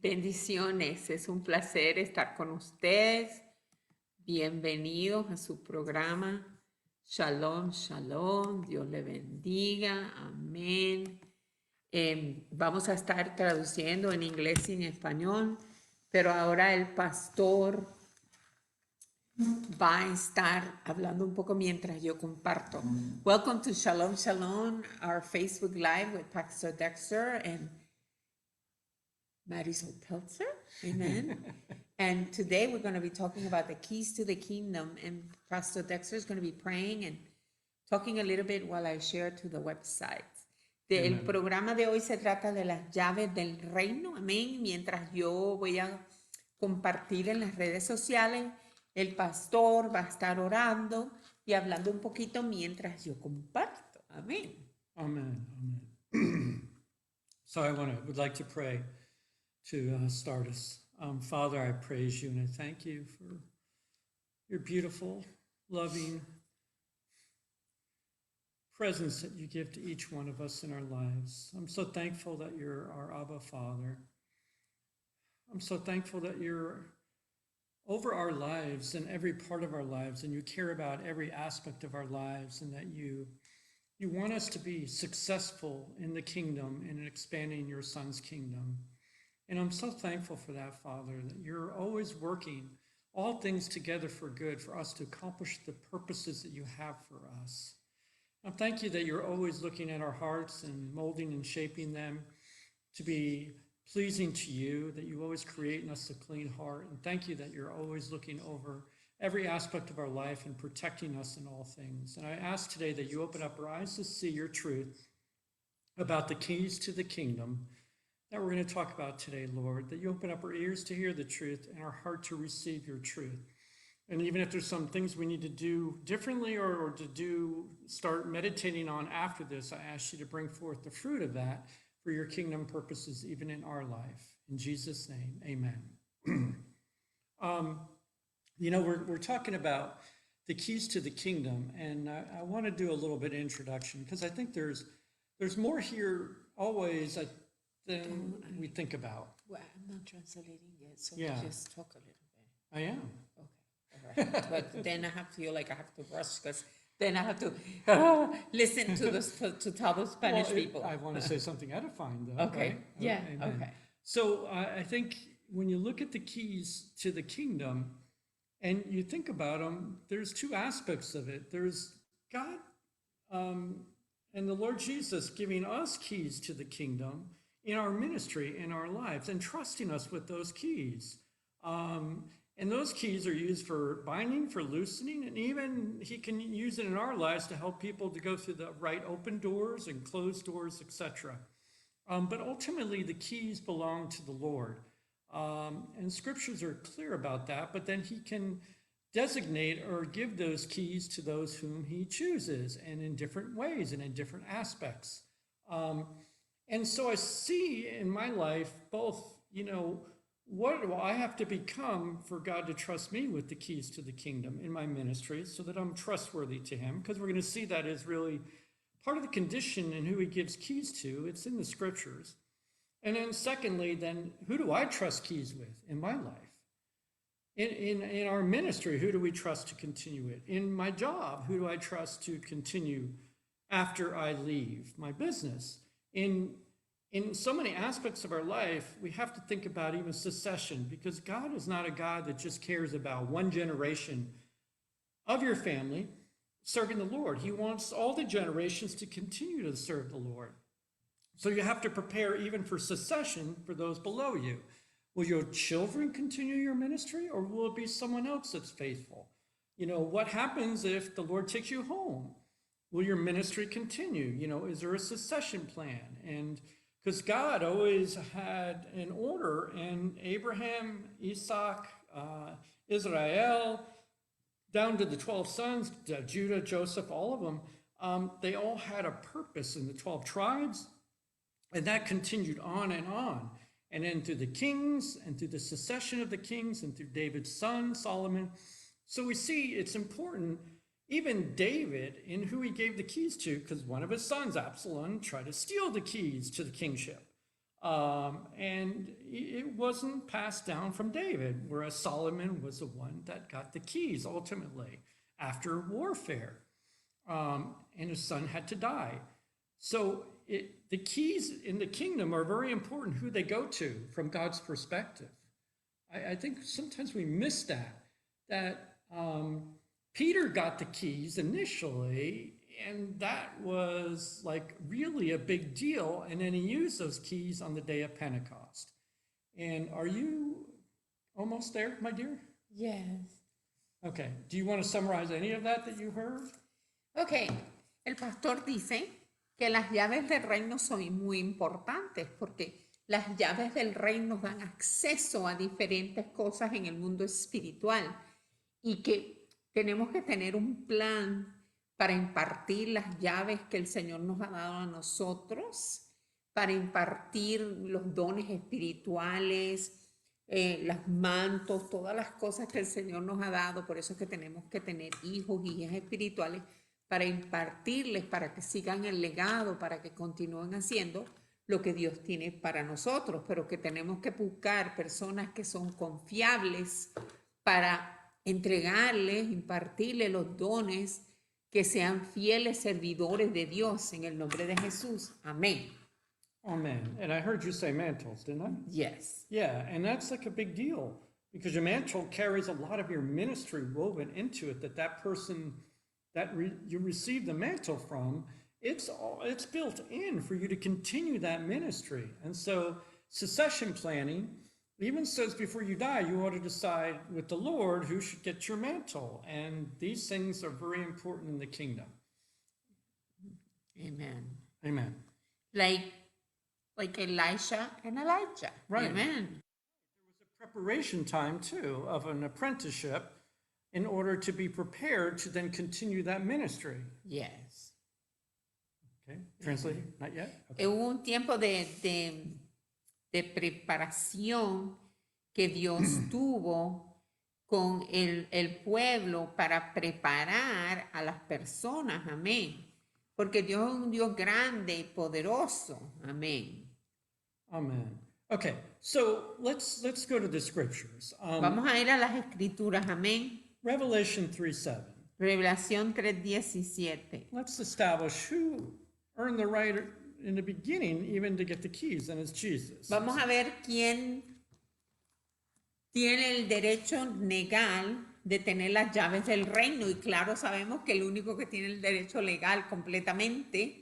Bendiciones, es un placer estar con ustedes. Bienvenidos a su programa. Shalom, shalom, Dios le bendiga, amén. Vamos a estar traduciendo en inglés y en español, pero ahora el pastor va a estar hablando un poco mientras yo comparto. Welcome to Shalom, Shalom, our Facebook Live with Pastor Dexter and Marisol Peltzer. Amen. And today we're going to be talking about the keys to the kingdom, and Pastor Dexter is going to be praying and talking a little bit while I share to the website. El programa de hoy se trata de las llaves del reino, amén. Mientras yo voy a compartir en las redes sociales, el pastor va a estar orando y hablando un poquito mientras yo comparto, amén. Amen, amen. So I would like to pray to start us. Father, I praise you and I thank you for your beautiful, loving presence that you give to each one of us in our lives. I'm so thankful that you're our Abba Father. I'm so thankful that you're over our lives and every part of our lives, and you care about every aspect of our lives, and that you want us to be successful in the kingdom and in expanding your Son's kingdom. And I'm so thankful for that, Father, that you're always working all things together for good for us to accomplish the purposes that you have for us. I thank you that you're always looking at our hearts and molding and shaping them to be pleasing to you, that you always create in us a clean heart. And thank you that you're always looking over every aspect of our life and protecting us in all things. And I ask today that you open up our eyes to see your truth about the keys to the kingdom that we're going to talk about today, Lord, that you open up our ears to hear the truth and our heart to receive your truth. And even if there's some things we need to do differently or start meditating on after this, I ask you to bring forth the fruit of that for your kingdom purposes, even in our life. In Jesus' name, amen. We're talking about the keys to the kingdom, and I want to do a little bit of introduction because I think there's more here always than we think about. Well, I'm not translating yet, so Yeah. just talk a little bit. I am. Okay, all right. But then I feel like I have to rush because then I have to listen to tell the Spanish people. I want to say something edifying, though. Okay. Right? Yeah. Amen. Okay. So I think when you look at the keys to the kingdom and you think about them, there's two aspects of it. There's God and the Lord Jesus giving us keys to the kingdom in our ministry, in our lives, and trusting us with those keys. And those keys are used for binding, for loosening, and even he can use it in our lives to help people to go through the right open doors and closed doors, etc. But ultimately, the keys belong to the Lord. And scriptures are clear about that, but then he can designate or give those keys to those whom he chooses, and in different ways and in different aspects. And so I see in my life both, what do I have to become for God to trust me with the keys to the kingdom in my ministry so that I'm trustworthy to him? Because we're going to see that is really part of the condition in who he gives keys to. It's in the scriptures. And then secondly, then who do I trust keys with in my life? In our ministry, who do we trust to continue it? In my job, who do I trust to continue after I leave my business? In so many aspects of our life, we have to think about even succession, because God is not a God that just cares about one generation of your family serving the Lord. He wants all the generations to continue to serve the Lord. So you have to prepare even for succession for those below you. Will your children continue your ministry, or will it be someone else that's faithful? What happens if the Lord takes you home? Will your ministry continue? Is there a succession plan? And because God always had an order, and Abraham, Isaac, Israel, down to the 12 sons, Judah, Joseph, all of them, they all had a purpose in the 12 tribes, and that continued on and on. And then through the kings, and through the succession of the kings, and through David's son, Solomon. So we see it's important. Even David, in who he gave the keys to, because one of his sons, Absalom, tried to steal the keys to the kingship. And it wasn't passed down from David, whereas Solomon was the one that got the keys ultimately after warfare. And his son had to die. So the keys in the kingdom are very important who they go to from God's perspective. I think sometimes we miss that Peter got the keys initially, and that was like really a big deal. And then he used those keys on the day of Pentecost. And are you almost there, my dear? Yes. Okay. Do you want to summarize any of that you heard? Ok, el pastor dice que las llaves del reino son muy importantes porque las llaves del reino dan acceso a diferentes cosas en el mundo espiritual y que tenemos que tener un plan para impartir las llaves que el Señor nos ha dado a nosotros, para impartir los dones espirituales, los mantos, todas las cosas que el Señor nos ha dado. Por eso es que tenemos que tener hijos y hijas espirituales para impartirles, para que sigan el legado, para que continúen haciendo lo que Dios tiene para nosotros, pero que tenemos que buscar personas que son confiables para entregarles, impartirles los dones, que sean fieles servidores de Dios en el nombre de Jesús. Amén. Amen. And I heard you say mantles, didn't I? Yes. Yeah, and that's like a big deal because your mantle carries a lot of your ministry woven into it. That person that you receive the mantle from, it's built in for you to continue that ministry. And so succession planning even says before you die, you ought to decide with the Lord who should get your mantle. And these things are very important in the kingdom. Amen. Amen. Like Elisha and Elijah. Right. Amen. There was a preparation time too of an apprenticeship in order to be prepared to then continue that ministry. Yes. Okay, translated? Not yet? Okay. Hubo un tiempo de preparación que Dios tuvo con el pueblo para preparar a las personas. Amén. Porque Dios es un Dios grande y poderoso. Amén. Amen. Okay, so let's go to the scriptures. Vamos a ir a las escrituras. Amén. Revelation 3:7. Revelación 3:17. Let's establish who earned the right in the beginning even to get the keys, and it's Jesus. Vamos a ver quién tiene el derecho legal de tener las llaves del reino. Y claro, sabemos que el único que tiene el derecho legal completamente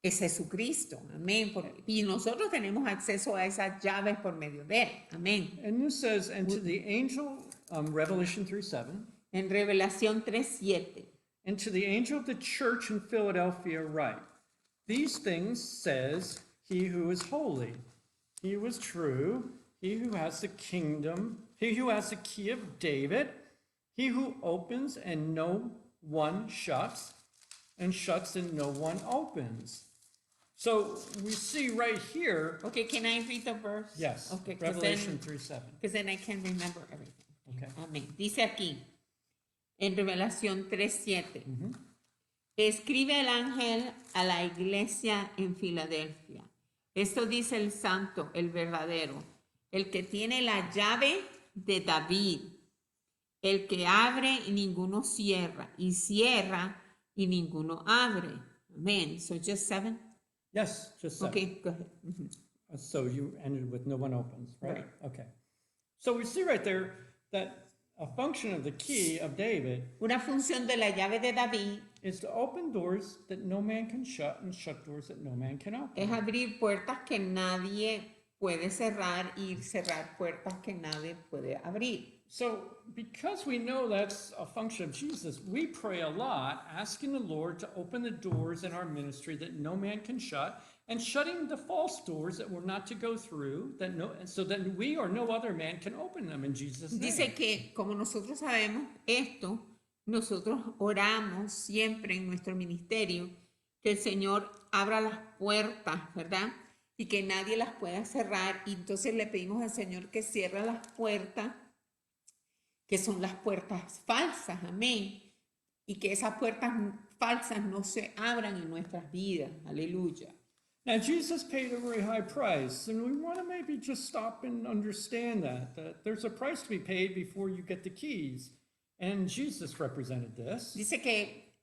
es Jesucristo. Amén. Y nosotros tenemos acceso a esas llaves por medio de él. Amén. And this says, and to the angel, Revelation 3:7. En Revelación 3:7. And to the angel of the church in Philadelphia write, these things says he who is holy, he who is true, he who has the kingdom, he who has the key of David, he who opens and no one shuts, and shuts and no one opens. So we see right here. Okay, can I read the verse? Yes, Okay, Revelation 3:7. because then I can remember everything. Okay. Amén. Dice aquí, en Revelación 3:7. Escribe el ángel a la iglesia en Filadelfia. Esto dice el santo, el verdadero, el que tiene la llave de David, el que abre y ninguno cierra, y cierra y ninguno abre. Amén. So just 7? Yes, just 7. Okay, go ahead. So you ended with no one opens, right? Okay. So we see right there that a function of the key of David Una función de la llave de David is to open doors that no man can shut and shut doors that no man can open. es abrir puertas que nadie puede cerrar y cerrar puertas que nadie puede abrir. So because we know that's a function of Jesus, we pray a lot asking the Lord to open the doors in our ministry that no man can shut and shutting the false doors that we're not to go through so that we or no other man can open them in Jesus' name. Dice que como nosotros sabemos esto, nosotros oramos siempre en nuestro ministerio que el Señor abra las puertas, ¿verdad? Y que nadie las pueda cerrar. Y entonces le pedimos al Señor que cierre las puertas, que son las puertas falsas, amén. Y que esas puertas falsas no se abran en nuestras vidas, aleluya. Now, Jesus paid a very high price, and we want to maybe just stop and understand that there's a price to be paid before you get the keys. And Jesus represented this. Dice que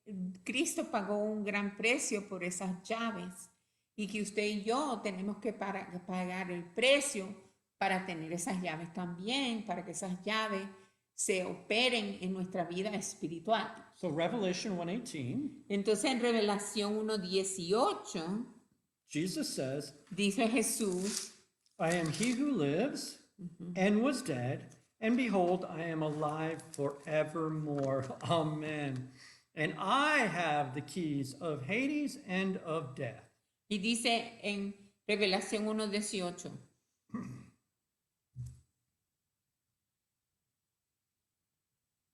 Cristo pagó un gran precio por esas llaves y que usted y yo tenemos que pagar el precio para tener esas llaves también, para que esas llaves se operen en nuestra vida espiritual. So Revelation 1:18, Entonces en Revelación 1:18 Jesus says, dice Jesús, I am he who lives and was dead, and behold, I am alive forevermore. Amen. And I have the keys of Hades and of death. y dice en Revelación 1:18,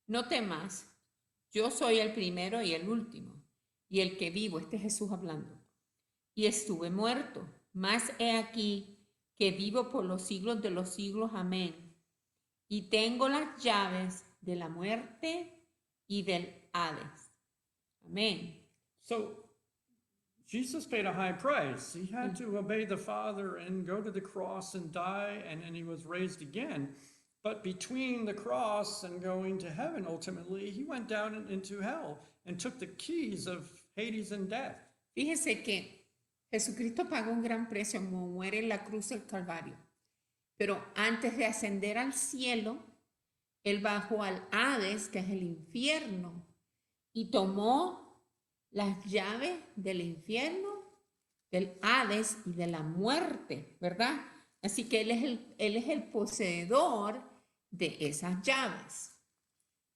no temas, yo soy el primero y el último, y el que vivo, este es Jesús hablando, y estuve muerto, mas he aquí que vivo por los siglos de los siglos, amén, y tengo las llaves de la muerte y del Hades, amén. So Jesus paid a high price. He had to obey the Father and go to the cross and die, and then he was raised again. But between the cross and going to heaven, ultimately, he went down into hell and took the keys of Hades and death. Fíjese que Jesucristo pagó un gran precio como muere en la cruz del Calvario. Pero antes de ascender al cielo, él bajó al Hades, que es el infierno, y tomó las llaves del infierno, del Hades y de la muerte, ¿verdad? Así que él es el poseedor de esas llaves.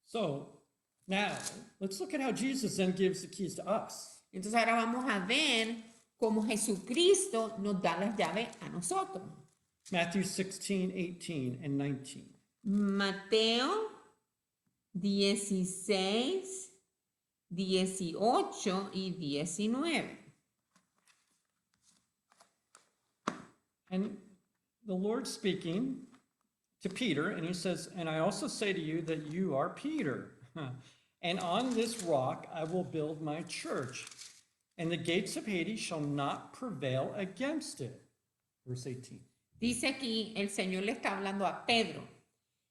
So now let's look at how Jesus then gives the keys to us. Entonces ahora vamos a ver cómo Jesucristo nos da las llaves a nosotros. Matthew 16:18 and 19. Mateo 16, 18 y 19. And the Lord speaking to Peter, and he says, and I also say to you that you are Peter, and on this rock I will build my church, and the gates of Hades shall not prevail against it. Verse 18. Dice aquí, el Señor le está hablando a Pedro.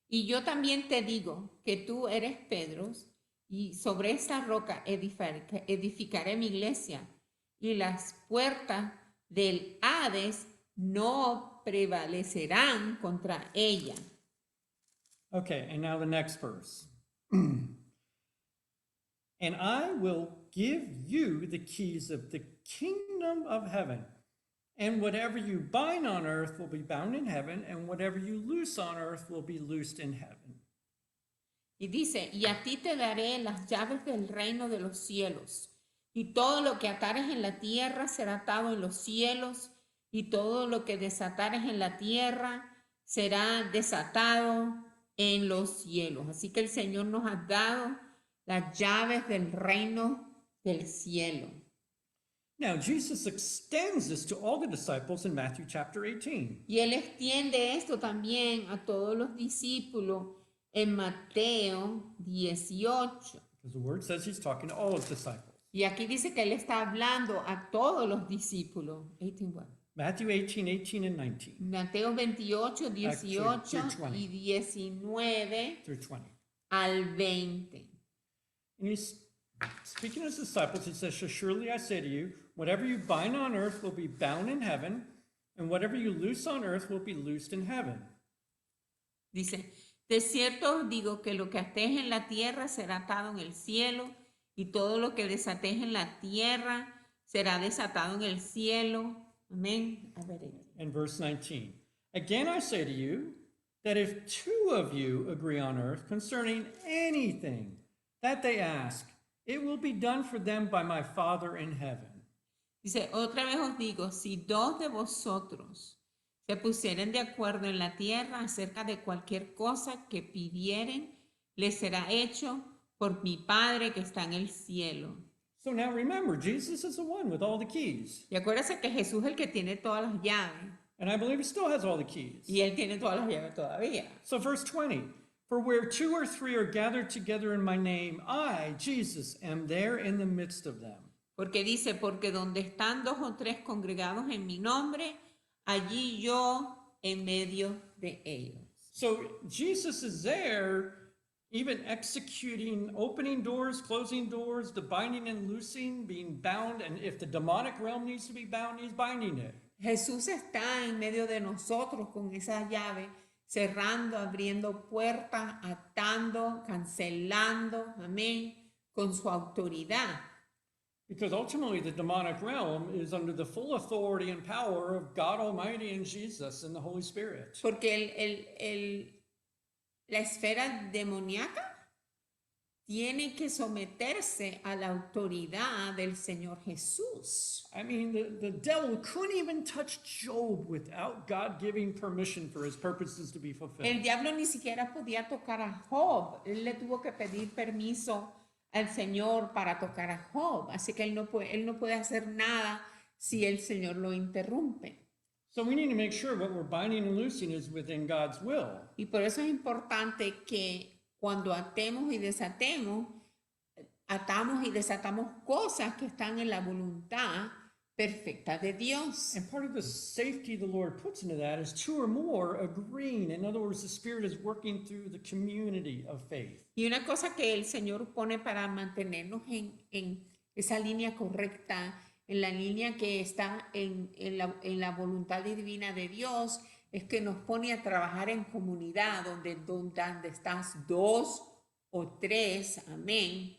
Y yo también te digo que tú eres Pedro, y sobre esta roca edificaré mi iglesia, y las puertas del Hades no prevalecerán contra ella. Okay, and now the next verse. And I will give you the keys of the kingdom of heaven. And whatever you bind on earth will be bound in heaven, and whatever you loose on earth will be loosed in heaven. Y dice, y a ti te daré las llaves del reino de los cielos, y todo lo que atares en la tierra será atado en los cielos, y todo lo que desatares en la tierra será desatado en los cielos. Así que el Señor nos ha dado las llaves del reino del cielo. Now, Jesus extends this to all the disciples in Matthew chapter 18. Y Él extiende esto también a todos los discípulos en Mateo 18. Because the word says he's talking to all his disciples. Y aquí dice que Él está hablando a todos los discípulos. 18 what? Matthew 18:18 and 19 Mateo 28, 18 through 20. y 19 through 20. al 20. And he's speaking to his disciples, he says, "So surely I say to you, whatever you bind on earth will be bound in heaven, and whatever you loose on earth will be loosed in heaven." Dice, de cierto os digo que lo que atéis en la tierra será atado en el cielo, y todo lo que desatéis en la tierra será desatado en el cielo. Amén. A ver. And verse 19. Again I say to you, that if two of you agree on earth concerning anything that they ask, it will be done for them by my Father in heaven. Dice, otra vez os digo, si dos de vosotros se pusieren de acuerdo en la tierra acerca de cualquier cosa que pidieren, les será hecho por mi Padre que está en el cielo. So now remember, Jesus is the one with all the keys. Y acuérdense que Jesús es el que tiene todas las llaves. And I believe he still has all the keys. Y Él tiene todas las llaves todavía. So verse 20, for where two or three are gathered together in my name, I, Jesus, am there in the midst of them. Porque dice, porque donde están 2 o 3 congregados en mi nombre, allí yo en medio de ellos. So Jesus is there, even executing, opening doors, closing doors, the binding and loosing, being bound. And if the demonic realm needs to be bound, he's binding it. Jesús está en medio de nosotros con esa llave, cerrando, abriendo puertas, atando, cancelando, amén, con su autoridad. Because ultimately, the demonic realm is under the full authority and power of God Almighty and Jesus and the Holy Spirit. Porque la esfera demoníaca tiene que someterse a la autoridad del Señor Jesús. I mean, the devil couldn't even touch Job without God giving permission for his purposes to be fulfilled. El diablo ni siquiera podía tocar a Job. Él le tuvo que pedir permiso al Señor para tocar a Job. Así que él no puede hacer nada si el Señor lo interrumpe. So we need to make sure what we're binding and loosing is within God's will. Y por eso es importante que cuando atemos y desatemos, atamos y desatamos cosas que están en la voluntad perfecta de Dios. And part of the safety the Lord puts into that is 2 or more agreeing. In other words, the Spirit is working through the community of faith. Y una cosa que el Señor pone para mantenernos en esa línea correcta, en la línea que está en la voluntad divina de Dios, es que nos pone a trabajar en comunidad, donde estás 2 o 3, amén.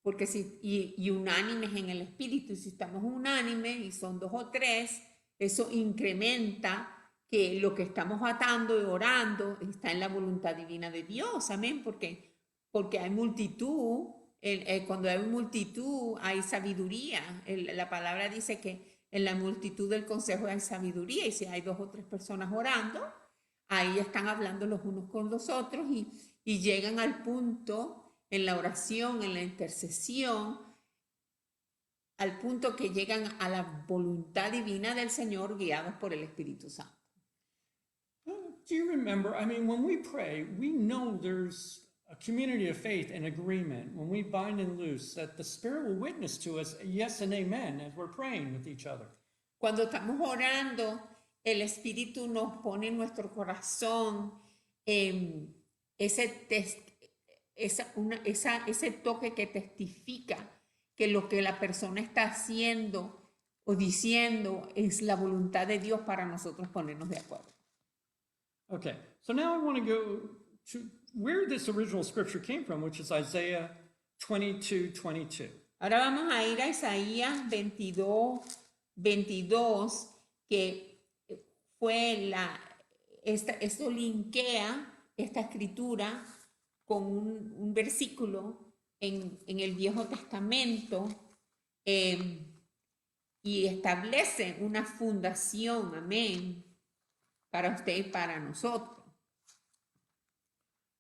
Porque y unánimes en el espíritu, si estamos unánimes y son 2 o 3, eso incrementa que lo que estamos atando y orando está en la voluntad divina de Dios, amén, porque hay multitud, cuando hay multitud hay sabiduría, la palabra dice que en la multitud del consejo hay sabiduría, y si hay 2 o 3 personas orando, ahí están hablando los unos con los otros y llegan al punto en la oración, en la intercesión, al punto que llegan a la voluntad divina del Señor guiados por el Espíritu Santo. Do you remember? I mean, when we pray, we know there's a community of faith and agreement. When we bind and loose, that the Spirit will witness to us yes and amen as we're praying with each other. Cuando estamos orando, el Espíritu nos pone en nuestro corazón ese toque que testifica que lo que la persona está haciendo o diciendo es la voluntad de Dios para nosotros ponernos de acuerdo. Okay, so now I want to go to where this original scripture came from, which is Isaiah 22:22. Ahora vamos a ir a Isaías 22, que fue esto linkea esta escritura con un versículo en el Viejo Testamento y establece una fundación, amén, para usted y para nosotros.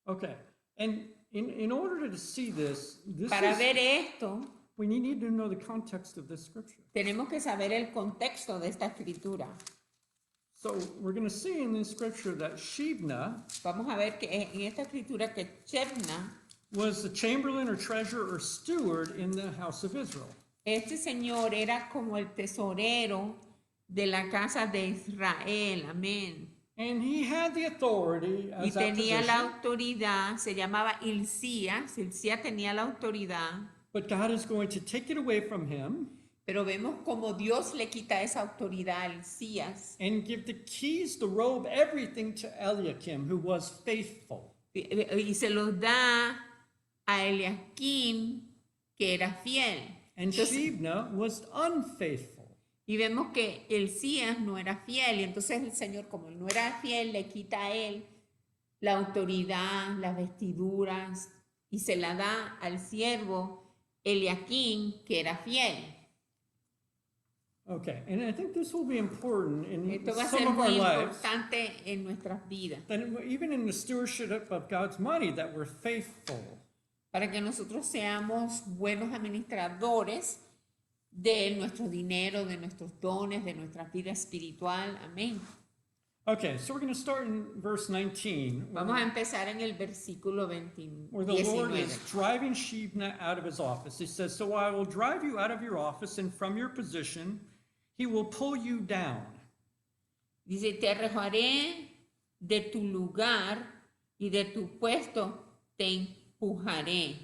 Okay, and in order to see this Para ver esto, we need to know the context of this scripture. tenemos que saber el contexto de esta escritura. So we're going to see in this scripture that Shebna Vamos a ver que en esta escritura que Shebna, was the chamberlain or treasurer or steward in the house of Israel. este señor era como el tesorero de la casa de Israel, amén. And he had the authority Y as that tenía la position, autoridad, se llamaba Hilcías tenía la autoridad, but God is going to take it away from him pero vemos como Dios le quita esa autoridad a Hilcías and give the keys, the robe, everything to Eliakim, who was faithful. y se los da a Eliakim, que era fiel. And Entonces, Shebna was unfaithful. y vemos que Hilcías no era fiel, y entonces el Señor, como él no era fiel, le quita a él la autoridad, las vestiduras, y se la da al siervo Eliakim, que era fiel. Okay, and I think this will be important in Esto va a some ser of our muy lives. importante en nuestras vidas, That even in the stewardship of God's money, that we're faithful. para que nosotros seamos buenos administradores de nuestro dinero, de nuestros dones, de nuestra vida espiritual. Amén. Okay, so we're going to start in verse 19, Vamos a empezar en el versículo 20 where the Lord 19. is driving Shebna out of his office. He says, "So I will drive you out of your office, and from your position he will pull you down." Dice, te arrojaré de tu lugar y de tu puesto te empujaré.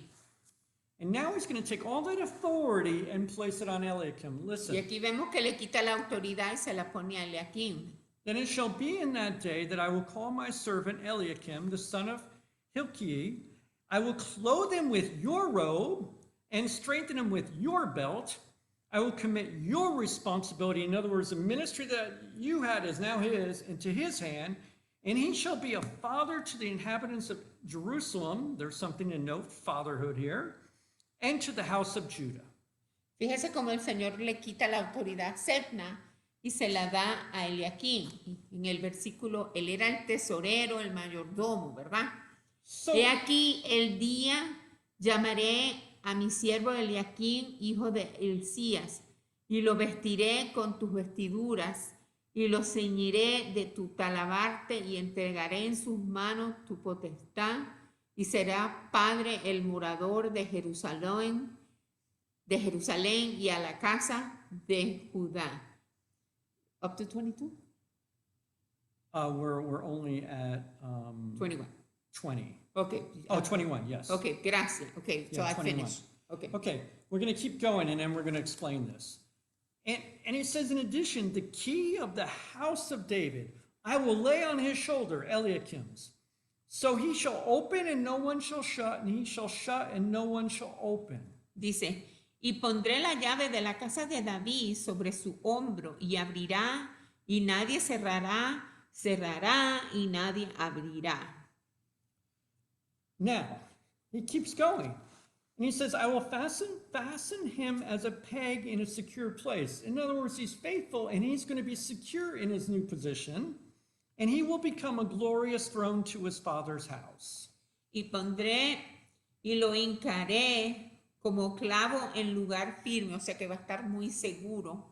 And now he's going to take all that authority and place it on Eliakim. Y Listen. aquí vemos que le quita la autoridad y se la pone a Eliakim. Then it shall be in that day that I will call my servant Eliakim, the son of Hilkiah. I will clothe him with your robe and strengthen him with your belt. I will commit your responsibility. In other words, the ministry that you had is now his, into his hand. And he shall be a father to the inhabitants of Jerusalem. There's something to note, fatherhood here. And to the house of Judah. Fíjese cómo el Señor le quita la autoridad a Sebna y se la da a Eliakim. En el versículo, él era el tesorero, el mayordomo, ¿verdad? So, He aquí el día, llamaré a mi siervo Eliakim, hijo de Hilcías, y lo vestiré con tus vestiduras, y lo ceñiré de tu talabarte, y entregaré en sus manos tu potestad, y será padre el morador de Jerusalén y a la casa de Judá. Up to 22? we're only at 21. 20. Okay. Oh, 21, yes. Okay, gracias. Okay, so Yeah, I 21. finished. Okay. Okay, we're going to keep going and then we're going to explain this. And it says, in addition, the key of the house of David, I will lay on his shoulder, Eliakim's. So he shall open and no one shall shut, and he shall shut and no one shall open. Dice, y pondré la llave de la casa de David sobre su hombro, y abrirá, y nadie cerrará, cerrará, y nadie abrirá. Now, he keeps going. And he says, I will fasten him as a peg in a secure place. In other words, he's faithful and he's going to be secure in his new position. And he will become a glorious throne to his father's house. Y pondré, y lo hincaré como clavo en lugar firme, o sea que va a estar muy seguro.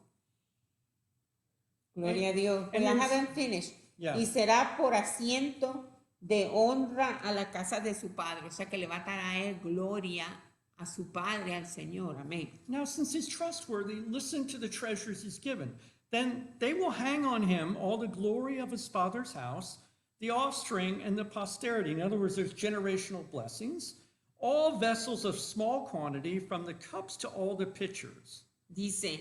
Gloria a Dios. And I there's- haven't finished. Yeah. Y será por asiento de honra a la casa de su padre, o sea que le va a traer gloria a su padre, al Señor. Amén. Now, since he's trustworthy, listen to the treasures he's given. Then they will hang on him all the glory of his father's house, the offspring and the posterity. In other words, there's generational blessings, all vessels of small quantity, from the cups to all the pitchers. Dice,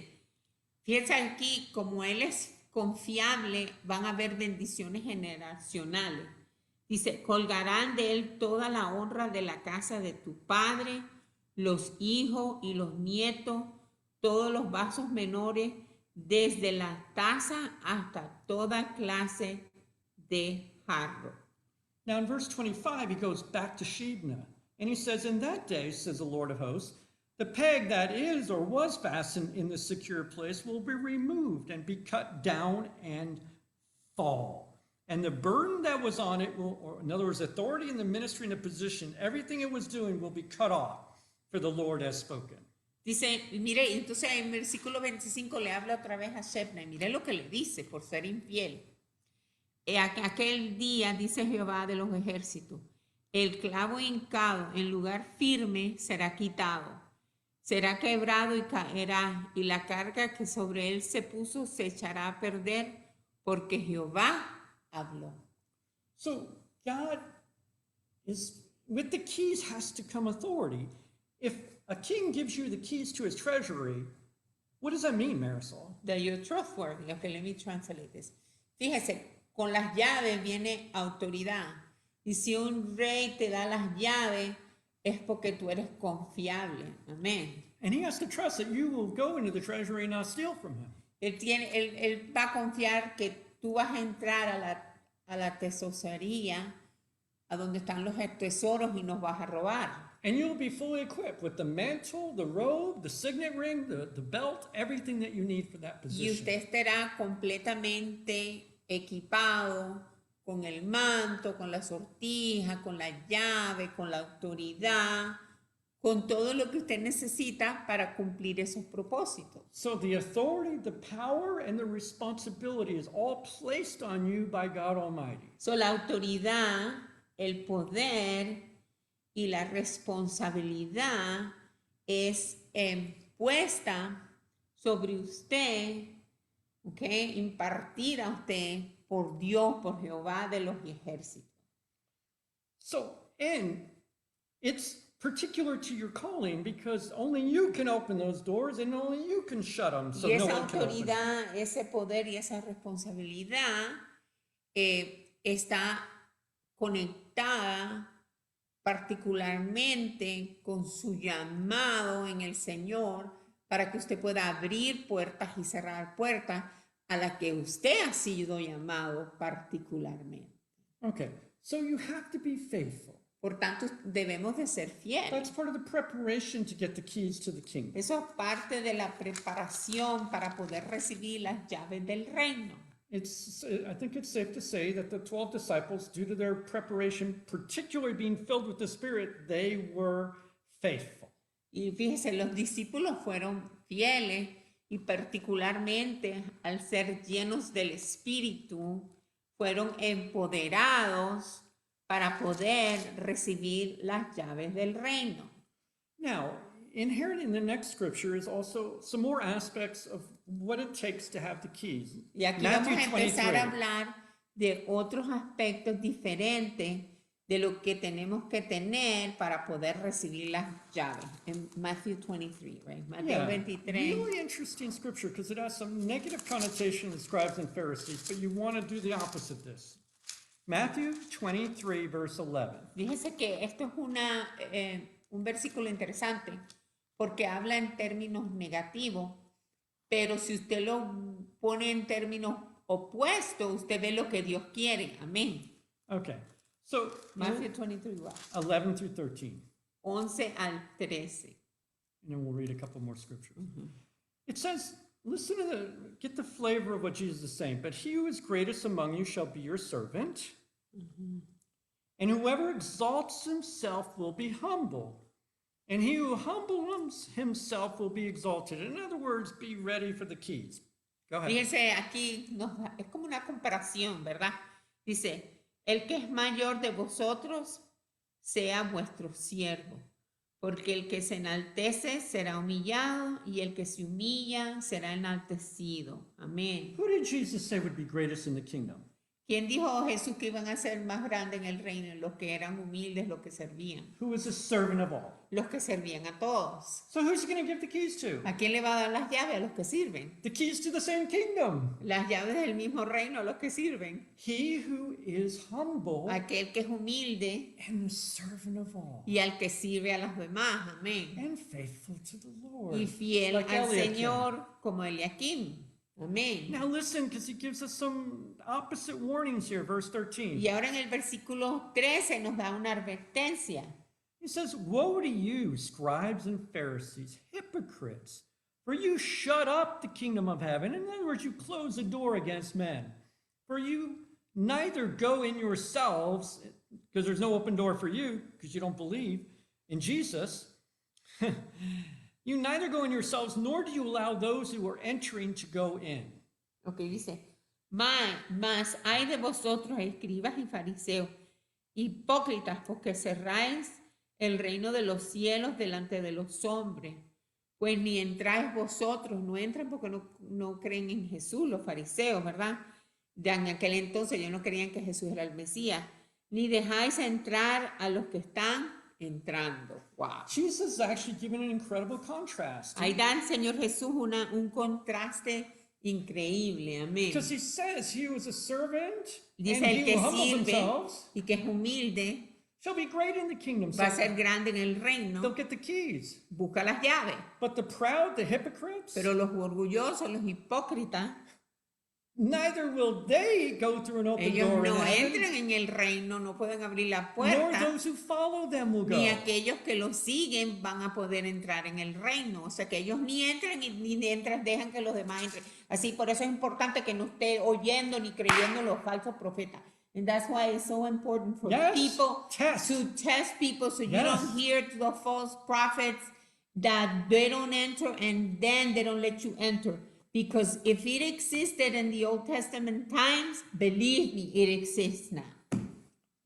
fíjense aquí, como él es confiable, van a haber bendiciones generacionales. Dice, colgarán de él toda la honra de la casa de tu padre, los hijos y los nietos, todos los vasos menores, desde la taza hasta toda clase de jarro. Now, in verse 25, he goes back to Shebna, and he says, in that day, says the Lord of hosts, the peg that is or was fastened in the secure place will be removed and be cut down and fall. And the burden that was on it will, or in other words, authority in the ministry and the position, everything it was doing will be cut off, for the Lord has spoken. Dice, mire, entonces en versículo 25 le habla otra vez a Shebna, y mire lo que le dice por ser infiel. Aquel día, dice Jehová de los ejércitos, el clavo hincado en lugar firme será quitado, será quebrado y caerá, y la carga que sobre él se puso se echará a perder, porque Jehová habló. So God is, with the keys has to come authority. If a king gives you the keys to his treasury, what does that mean, Marisol? That you're trustworthy. Okay, let me translate this. Fíjese, con las llaves viene autoridad. Y si un rey te da las llaves, es porque tú eres confiable. Amén. And he has to trust that you will go into the treasury and not steal from him. Él va a confiar que tú vas a entrar a la tesorería, a donde están los tesoros, y nos vas a robar. And you'll be fully equipped with the mantle, the robe, the signet ring, the belt, everything that you need for that Y position. usted estará completamente equipado con el manto, con la sortija, con la llave, con la autoridad, con todo lo que usted necesita para cumplir esos propósitos. So the authority, the power, and the responsibility is all placed on you by God Almighty. So, la autoridad, el poder y la responsabilidad es puesta sobre usted, ¿ok? Impartida a usted por Dios, por Jehová de los ejércitos. So, and it's particular to your calling because only you can open those doors and only you can shut them. So Y no esa one can open them. autoridad, ese poder y esa responsabilidad está conectada particularmente con su llamado en el Señor para que usted pueda abrir puertas y cerrar puertas a las que usted ha sido llamado particularmente. Okay, so you have to be faithful. Por tanto, debemos de ser fieles. That's part of the preparation to get the keys to the kingdom. Eso es parte de la preparación para poder recibir las llaves del reino. I think it's safe to say that the 12 disciples, due to their preparation, particularly being filled with the Spirit, they were faithful. Y fíjese, los discípulos fueron fieles y particularmente al ser llenos del Espíritu, fueron empoderados para poder recibir las llaves del reino. Now, inherent in the next scripture is also some more aspects of what it takes to have the keys. Y aquí vamos a empezar a hablar de otros aspectos diferentes de lo que tenemos que tener para poder recibir las llaves. En Matthew 23, right? Mateo 23. Really interesting scripture because it has some negative connotation to scribes and Pharisees, but you want to do the opposite of this. Matthew 23, verse 11. Fíjese que esto es un versículo interesante porque habla en términos negativos, pero si usted lo pone en términos opuestos, usted ve lo que Dios quiere. Amén. Okay, so Matthew 23, 11 through 13. 11 al 13. And then we'll read a couple more scriptures. It says, listen to get the flavor of what Jesus is saying. But he who is greatest among you shall be your servant. And whoever exalts himself will be humbled. And he who humbles himself will be exalted. In other words, be ready for the keys. Go ahead. Fíjese, aquí es como una comparación, ¿verdad? Dice, el que es mayor de vosotros sea vuestro siervo, porque el que se enaltece será humillado y el que se humilla será enaltecido. Amén. Who did Jesus say would be greatest in the kingdom? ¿Quién dijo Jesús que iban a ser más grandes en el reino? Los que eran humildes, los que servían. Who is a servant of all? Los que servían a todos. So who's he going to give the keys to? ¿A quién le va a dar las llaves? A los que sirven. The keys to the same kingdom. Las llaves del mismo reino a los que sirven. He who is humble Aquel que es humilde and the servant of all. y al que sirve a los demás. Amén. And faithful to the Lord. Y fiel Like al Eliakim. Señor como Eliakim. Amén. Now listen, because he gives us some opposite warnings here, verse 13. Y ahora en el versículo 13 nos da una advertencia. He says, woe to you, scribes and Pharisees, hypocrites, for you shut up the kingdom of heaven. In other words, you close the door against men. For you neither go in yourselves, because there's no open door for you, because you don't believe in Jesus. You neither go in yourselves, nor do you allow those who are entering to go in. Ok, dice, mas hay de vosotros, escribas y fariseos, hipócritas, porque cerráis el reino de los cielos delante de los hombres. Pues ni entráis vosotros, no entran porque no creen en Jesús, los fariseos, ¿verdad? De en aquel entonces ellos no creían que Jesús era el Mesías. Ni dejáis entrar a los que están entrando. Wow. Jesus is actually giving an incredible contrast. Ahí da el Señor Jesús un contraste increíble. Amén. Because he says he was a servant, Dice and el he que who humbles sirve themselves y que es humilde shall be great in the kingdom. va a So ser grande en el they'll reino. get the keys. Busca las llaves. But the proud, the hypocrites, Pero los orgullosos, los hipócritas, neither will they go through an open ellos door in no heaven, entran en el reino, no pueden abrir la nor puerta, those who follow them will go. ni aquellos que los siguen van a poder entrar en el reino. O sea que ellos ni entran ni entran, dejan que los demás entren. Así, por eso es importante que no esté oyendo ni creyendo los falsos profetas. And that's why it's so important for Yes, people test. to test people so you Yes. don't hear the false prophets that they don't enter and then they don't let you enter. Because if it existed in the Old Testament times, believe me, it exists now.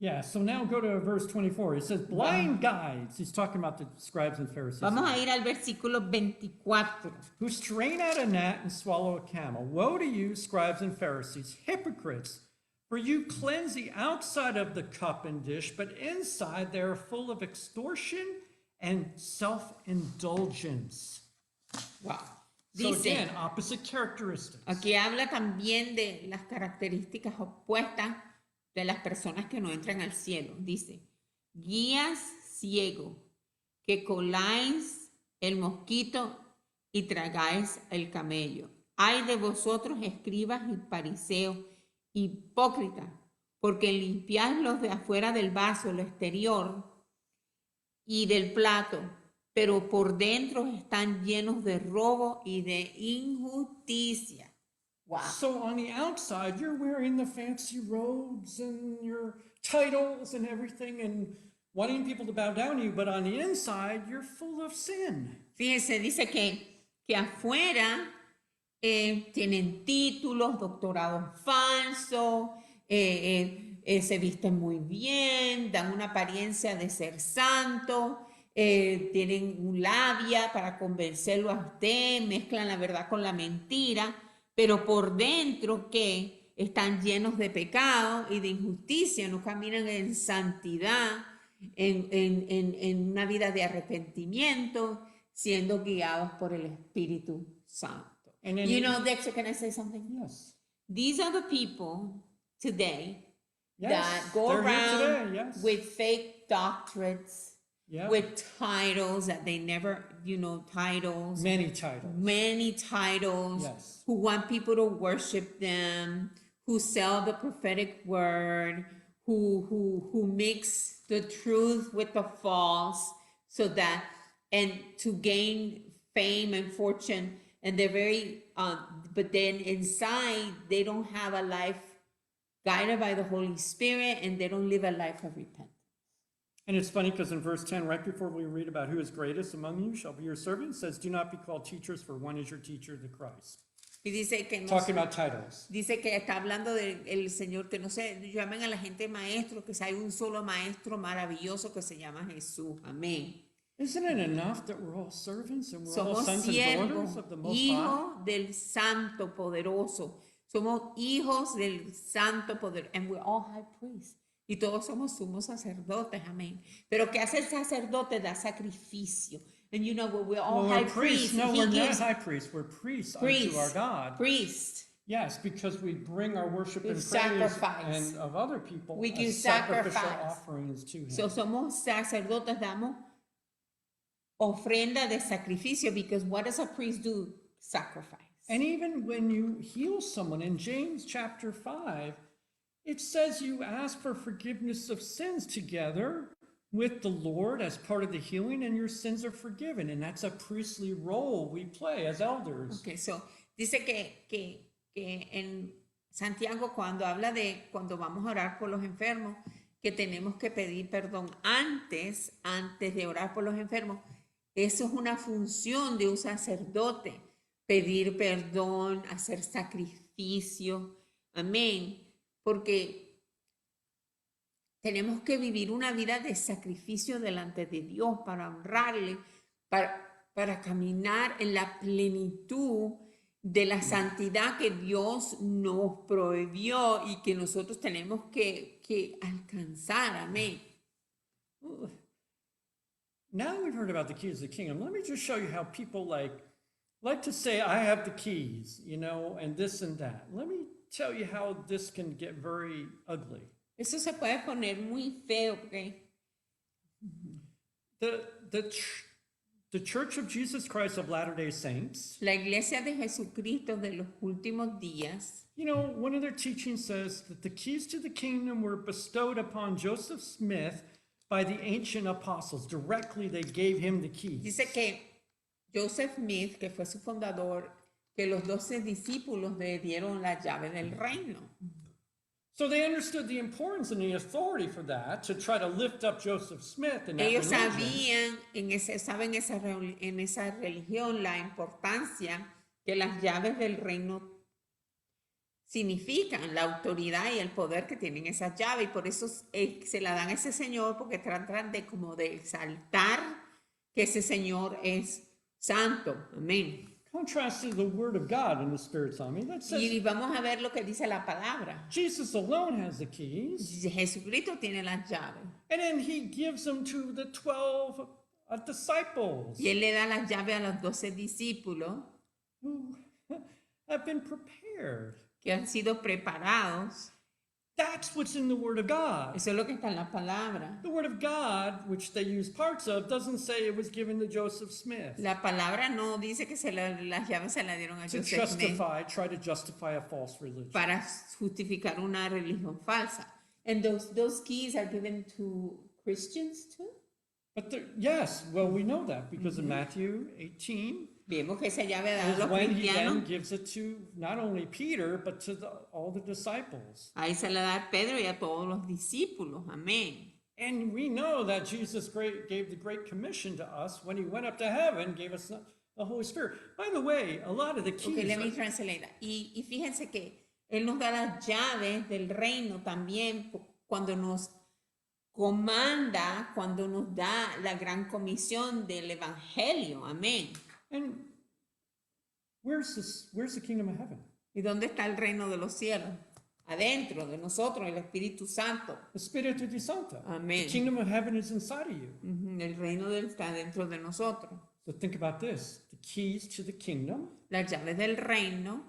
Yeah, so now go to verse 24. It says, blind guides. He's talking about the scribes and Pharisees. Vamos a ir al versículo 24. Who strain out a gnat and swallow a camel. Woe to you, scribes and Pharisees, hypocrites! For you cleanse the outside of the cup and dish, but inside they are full of extortion and self-indulgence. Wow. So Dice, again, opposite characteristics. aquí habla también de las características opuestas de las personas que no entran al cielo. Dice, guías ciego, que coláis el mosquito y tragáis el camello. Ay de vosotros, escribas y fariseos, hipócritas, porque limpiáis los de afuera del vaso, lo exterior y del plato, pero por dentro están llenos de robo y de injusticia. Wow. So on the outside, you're wearing the fancy robes and your titles and everything and wanting people to bow down to you, but on the inside, you're full of sin. Fíjense, dice que afuera tienen títulos, doctorados falsos, se visten muy bien, dan una apariencia de ser santos, tienen un labia para convencerlo a usted, mezclan la verdad con la mentira, pero por dentro que están llenos de pecado y de injusticia, no caminan en santidad, en una vida de arrepentimiento, siendo guiados por el Espíritu Santo. And then You know, Dexter, can I say something? Yes. These are the people today Yes. that go They're here around today, yes. with fake doctorates, Yeah. with titles that they never, titles. Many titles. Many titles, Yes. who want people to worship them, who sell the prophetic word, who mix the truth with the false, so that, and to gain fame and fortune, and they're very, but then inside, they don't have a life guided by the Holy Spirit, and they don't live a life of repentance. And it's funny because in verse 10, right before we read about who is greatest among you shall be your servant, it says, do not be called teachers, for one is your teacher, the Christ. Y dice que no, Talking about titles. dice que está hablando del Señor, que no se llamen a la gente maestro, que hay un solo maestro maravilloso que se llama Jesús. Amén. Isn't it enough that we're all servants and we're all Somos sons and daughters siervos, of the Most High? hijos del Santo Poderoso. Somos hijos del Santo Poderoso. And we're all high priests. Y todos somos sumos sacerdotes. Amén. Pero ¿qué hace el sacerdote? Da sacrificio. And you know, we're all Well, high we're priests. priests. No, He we're not gives high priests. We're priests priests, unto our God. priests. Yes, because we bring our worship We and praise sacrifice. and of other people We give as sacrificial sacrifice. offerings to Him. So somos sacerdotes, damos ofrenda de sacrificio, because what does a priest do? Sacrifice. And even when you heal someone in James chapter 5, it says you ask for forgiveness of sins together with the Lord as part of the healing, and your sins are forgiven. And that's a priestly role we play as elders. Okay, so dice que en Santiago, cuando habla de cuando vamos a orar por los enfermos, que tenemos que pedir perdón antes de orar por los enfermos. Eso es una función de un sacerdote, pedir perdón, hacer sacrificio. Amén. Porque tenemos que vivir una vida de sacrificio delante de Dios para honrarle, para caminar en la plenitud de la santidad que Dios nos prohibió y que nosotros tenemos que alcanzar. Amén. Now we've heard about the keys of the kingdom. Let me just show you how people like to say, I have the keys, and this and that. Let me tell you how this can get very ugly. Eso se puede poner muy feo, porque The Church of Jesus Christ of Latter-day Saints, la iglesia de Jesucristo de los últimos días, one of their teachings says that the keys to the kingdom were bestowed upon Joseph Smith by the ancient apostles. Directly, they gave him the keys. dice que Joseph Smith, que fue su fundador, que los 12 discípulos le dieron la llave del reino. So they understood the importance and the authority for that to try to lift up Joseph Smith and that Ellos religion. sabían, saben en esa religión la importancia que las llaves del reino significan, la autoridad y el poder que tienen esas llaves, y por eso se la dan a ese señor, porque tratan de como de exaltar que ese señor es santo. Amén. Contrast to the word of God in the Spirit's army. That says Y vamos a ver lo que dice la palabra. Jesus alone has the keys, Jesucristo tiene las llaves. and then he gives them to the 12 disciples Y él le da las llaves a los 12 discípulos who have been prepared. que han sido preparados. That's what's in the Word of God. Eso es lo que está en la palabra. The Word of God, which they use parts of, doesn't say it was given to Joseph Smith La palabra no dice que las llaves se las dieron a to Joseph Smith try to justify a false religion. para justificar una religión falsa. And those keys are given to Christians too. But yes, well, we know that because in Matthew 18, Vemos que esa llave da a is los when he then cristianos. gives it to not only Peter, but to all the disciples. Ahí se la da a Pedro y a todos los discípulos. Amén. And we know that Jesus gave the Great Commission to us when he went up to heaven, gave us the Holy Spirit. By the way, a lot of the keys. Okay, let me translate that. Y fíjense que Él nos da las llaves del reino también cuando nos comanda, cuando nos da la gran comisión del Evangelio. Amén. And where's the kingdom of heaven? ¿Y dónde está el reino de los cielos? Adentro de nosotros, el Espíritu Santo. The Espíritu de Santo. Amén. The kingdom of heaven is inside of you. El reino de Él está dentro de nosotros. So think about this. The keys to the kingdom Las llaves del reino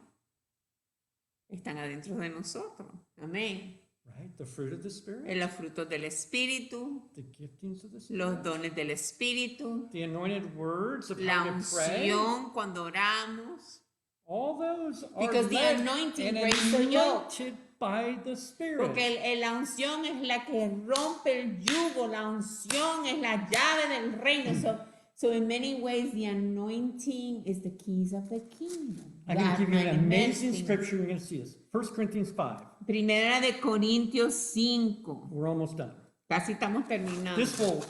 están adentro de nosotros. Amén. right? The fruit of the Spirit, En los frutos del Espíritu, the giftings of the Spirit, los dones del Espíritu, the anointed words of la how to pray. unción cuando oramos. All those are Because the led anointing and breaks the yoke. anointed by the Spirit. Porque la unción es la que rompe el yugo, la unción es la llave del reino. So in many ways, the anointing is the keys of the kingdom. I'm going to give you an amazing manifesting. scripture. You're going to see this. 1 Corinthians 5. Primera de Corintios 5. We're almost done. Casi estamos terminando. This will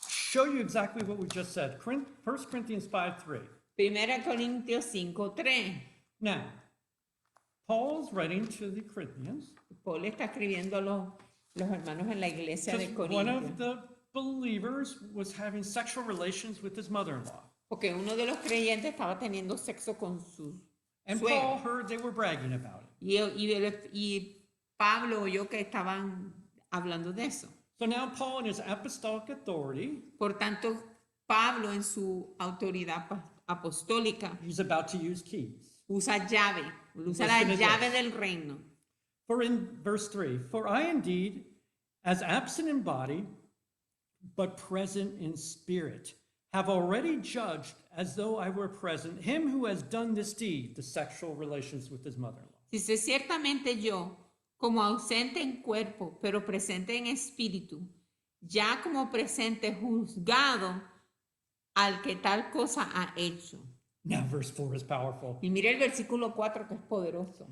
show you exactly what we just said. 1 Corinthians 5:3. Primera Corintios 5:3. Now, Paul's writing to the Corinthians. Paul está escribiendo a los hermanos en la iglesia de Because one Corintios. of the believers was having sexual relations with his mother-in-law. Porque uno de los creyentes estaba teniendo sexo con su And suegra. Paul heard they were bragging about it. Y Pablo oyó que estaban hablando de eso. So now Paul, in his apostolic authority, Por tanto, Pablo en su autoridad apostólica he's about to use keys. usa llave, usa Listen la to llave this. del reino. For in verse 3, for I indeed, as absent in body, but present in spirit, have already judged as though I were present him who has done this deed, the sexual relations with his mother-in-law. Dice, ciertamente yo, como ausente en cuerpo, pero presente en espíritu, ya como presente juzgado al que tal cosa ha hecho. Now verse 4 is powerful. Y mire el versículo 4 que es poderoso.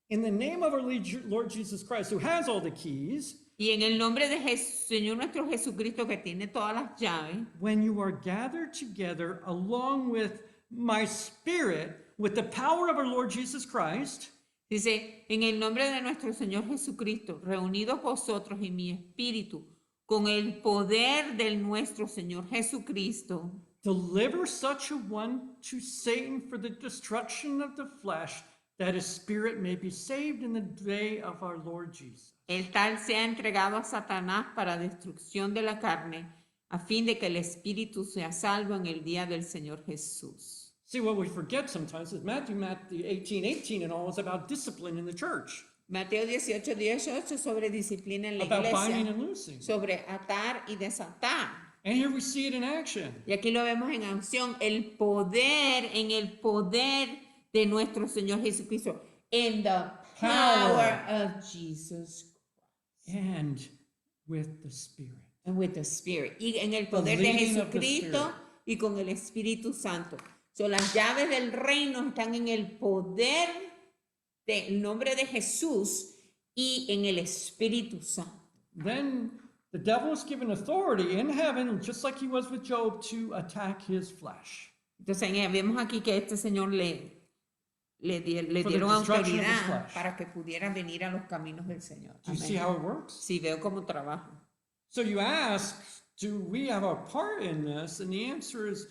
In the name of our Lord Jesus Christ, who has all the keys, Y en el nombre de Señor nuestro Jesucristo, que tiene todas las llaves, when you are gathered together along with my spirit, with the power of our Lord Jesus Christ, dice, en el nombre de nuestro Señor Jesucristo, reunidos vosotros y mi espíritu, con el poder del nuestro Señor Jesucristo, deliver such a one to Satan for the destruction of the flesh, that his spirit may be saved in the day of our Lord Jesus. el tal sea entregado a Satanás para destrucción de la carne, a fin de que el espíritu sea salvo en el día del Señor Jesús. See, what we forget sometimes is Matthew 18:18 and all is about discipline in the church, Mateo 18:18 sobre disciplina en la about binding iglesia, and loosing. sobre atar y desatar. And here we see it in action. Y aquí lo vemos en acción, el poder de nuestro Señor Jesucristo, in the power of Jesus Christ. And with the Spirit. And with the Spirit. Y en el poder de leading of the Jesucristo Spirit. y con el Espíritu Santo. So, las llaves del reino están en el poder del nombre de Jesús y en el Espíritu Santo. then the devil is given authority in heaven, just like he was with Job, to attack his flesh. Entonces vemos aquí que este Señor le For the dieron destruction of his autoridad flesh. para que pudiera venir a los caminos del Señor. Do you see Amén. how it works? Sí, veo cómo trabaja. So you ask, do we have a part in this? And the answer is,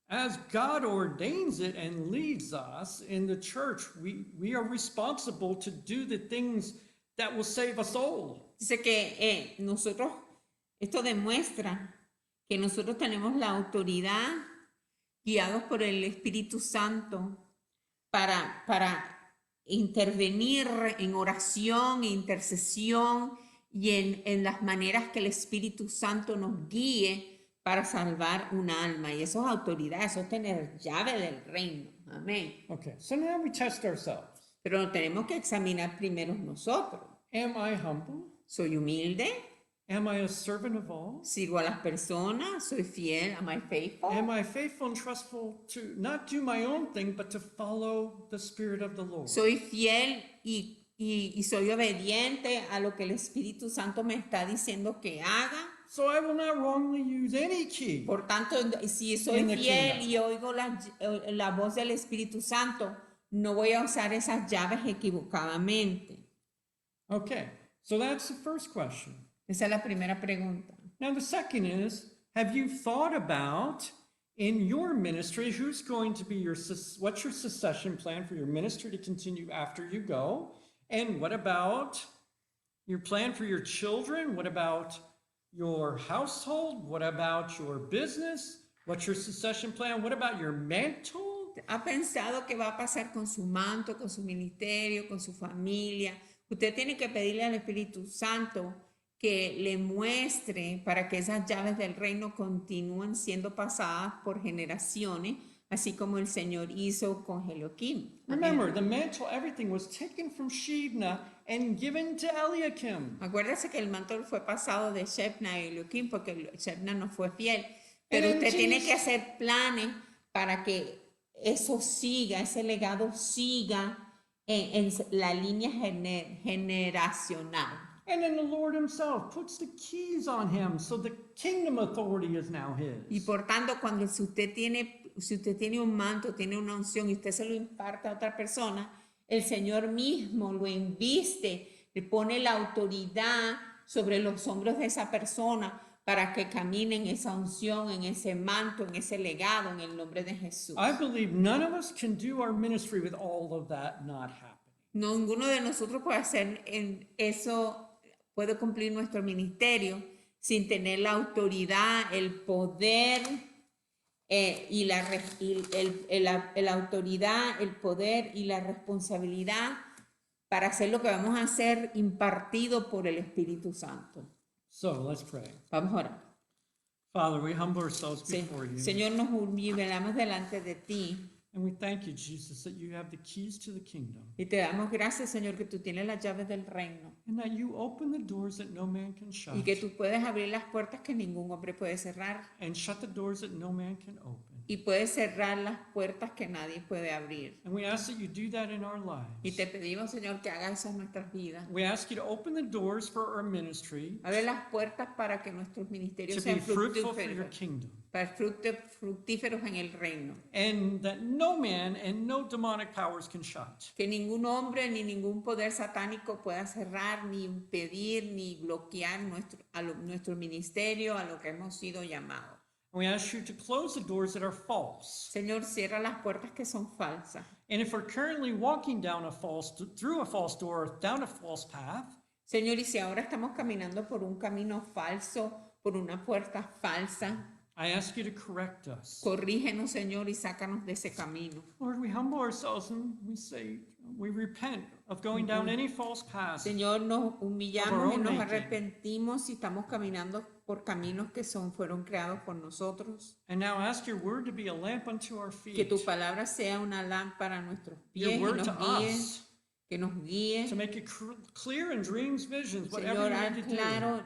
as God ordains it and leads us in the church, we are responsible to do the things that will save a soul. Dice que esto demuestra que nosotros tenemos la autoridad, guiados por el Espíritu Santo, para intervenir en oración e intercesión y en las maneras que el Espíritu Santo nos guíe para salvar un alma. Y eso es autoridad, eso es tener llave del reino. Amén. Okay, so now we test ourselves. Pero tenemos que examinar primero nosotros. Am I humble? ¿Soy humilde? Am I a servant of all? ¿Sigo a las personas? ¿Soy fiel? Am I faithful? Am I faithful and trustful to not do my own thing, but to follow the Spirit of the Lord? ¿Soy fiel y soy obediente a lo que el Espíritu Santo me está diciendo que haga? So I will not wrongly use any key. Por tanto, si soy In the fiel kingdom. y oigo la voz del Espíritu Santo, no voy a usar esas llaves equivocadamente. Okay, so that's the first question. Esa es la primera pregunta. Now, the second is, have you thought about in your ministry, who's going to be what's your succession plan for your ministry to continue after you go? And what about your plan for your children? What about your household? What about your business? What's your succession plan? What about your mantle? ¿Ha pensado qué va a pasar con su manto, con su ministerio, con su familia? Usted tiene que pedirle al Espíritu Santo que le muestre para que esas llaves del reino continúen siendo pasadas por generaciones, así como el Señor hizo con Jehoiakim. Remember, the mantle, everything was taken from Shebna and given to Eliakim. Acuérdese que el manto fue pasado de Shebna a Jehoiakim porque Shebna no fue fiel, pero And usted then tiene Jesus- que hacer planes para que eso siga, ese legado siga en la línea generacional. And then the Lord himself puts the keys on him, so the kingdom authority is now Y his. por tanto, si usted tiene un manto, tiene una unción y usted se lo imparte a otra persona, el Señor mismo lo inviste, le pone la autoridad sobre los hombros de esa persona para que camine en esa unción, en ese manto, en ese legado, en el nombre de Jesús. I believe none of us can do our ministry with all of that not happening. Ninguno de nosotros puede hacer puede cumplir nuestro ministerio sin tener la autoridad, el poder y la autoridad, el poder y la responsabilidad para hacer lo que vamos a hacer impartido por el Espíritu Santo. So let's pray. Vamos a orar. Father, we humble ourselves Sí. before you. Señor, nos humillamos delante de ti And we thank you, Jesus, that you have the keys to the kingdom. y te damos gracias, Señor, que tú tienes las llaves del reino And that you open the doors that no man can shut. y que tú puedes abrir las puertas que ningún hombre puede cerrar And shut the doors that no man can open. y puedes cerrar las puertas que nadie puede abrir. And we ask that you do that in our Y lives. te pedimos, Señor, que hagas eso en nuestras vidas. We ask you to open the doors for our ministry Abre las puertas para que nuestros ministerios to be sean fruitful for your fructíferos, kingdom. para fructíferos en el reino. And that no man and no demonic powers can shut. Que ningún hombre ni ningún poder satánico pueda cerrar, ni impedir, ni bloquear nuestro ministerio, a lo que hemos sido llamados. And we ask you to close the doors that are false. Señor, cierra las puertas que son falsas. And if we're currently walking through a false door, or down a false path, Señor, y si ahora estamos caminando por un camino falso, por una puerta falsa, I ask you to correct us. corrígenos, Señor, y sácanos de ese camino. Lord, we humble ourselves and we repent of going down any false path. Señor, nos Of humillamos our y own nos making. arrepentimos si estamos caminando por caminos que fueron creados por nosotros. And now ask your word to be a lamp unto our Que feet, tu palabra sea una lámpara a nuestros pies your y word nos to guíe, us, que nos guíe. to make it clear in dreams, visions, whatever Señor, you haz need to do. claro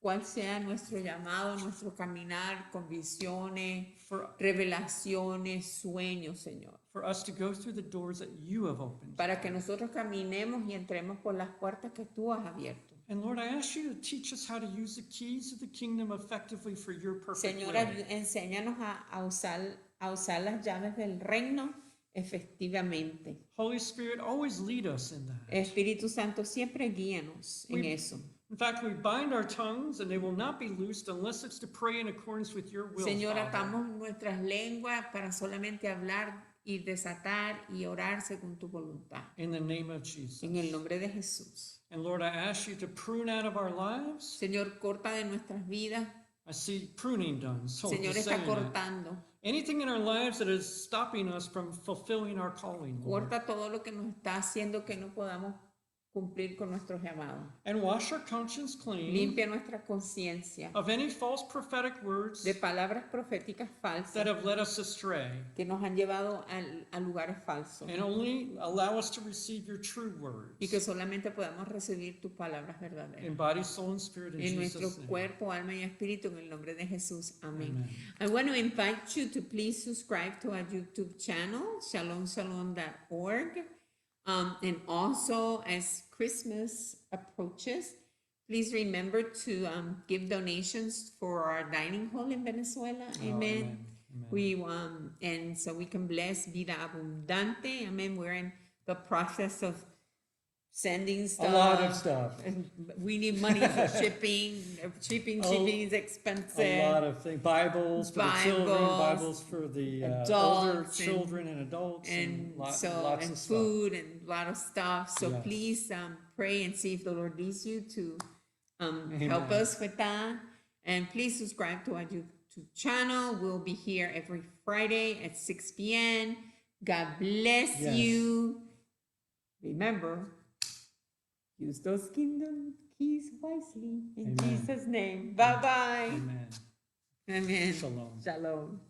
cuál sea nuestro llamado, nuestro caminar con visiones, for, revelaciones, sueños, Señor. for us to go through the doors that you have opened. Para que nosotros caminemos y entremos por las puertas que tú has abierto. And Lord, I ask you to teach us how to use the keys of the kingdom effectively for your perfect Señor, will. enséñanos a usar las llaves del reino efectivamente. Holy Spirit, always lead us in that. Espíritu Santo, siempre guíanos en eso. In fact, we bind our tongues and they will not be loosed unless it's to pray in accordance with your will, Señor, Father. atamos nuestras lenguas para solamente hablar y desatar y orar según tu voluntad. In the name of Jesus. En el nombre de Jesús. And Lord, I ask you to prune out of our lives. Señor, corta de nuestras vidas. I see pruning done. So Señor, just está saying it. cortando. Anything in our lives that is stopping us from fulfilling our calling, Lord. Corta todo lo que nos está haciendo que no podamos cumplir con nuestros llamados. And wash our conscience clean Limpia nuestra conciencia of any false prophetic words de palabras proféticas falsas that have led us astray, que nos han llevado a lugares falsos and only allow us to receive your true words y que solamente podamos recibir tus palabras verdaderas. in body, soul, and spirit in En nuestro Jesus' name. cuerpo, alma y espíritu, en el nombre de Jesús. Amén. Amen. I want to invite you to please subscribe to our YouTube channel, shalomshalom.org. And also, as Christmas approaches, please remember to give donations for our dining hall in Venezuela. Oh, Amen. amen. We and so we can bless Vida Abundante. Amen. We're in the process of sending stuff. A lot of stuff. And we need money for shipping. Shipping is expensive. A lot of things. Bibles for the children, Bibles, Bibles for the older adults, children and adults, and lots so of and stuff. food and a lot of stuff. So Yes. please pray and see if the Lord leads you to help Amen. us with that. And please subscribe to our YouTube channel. We'll be here every Friday at 6 p.m. God bless Yes. you. Remember, use those kingdom keys wisely. In Amen. Jesus' name. Bye-bye. Amen. Amen. Shalom. Shalom.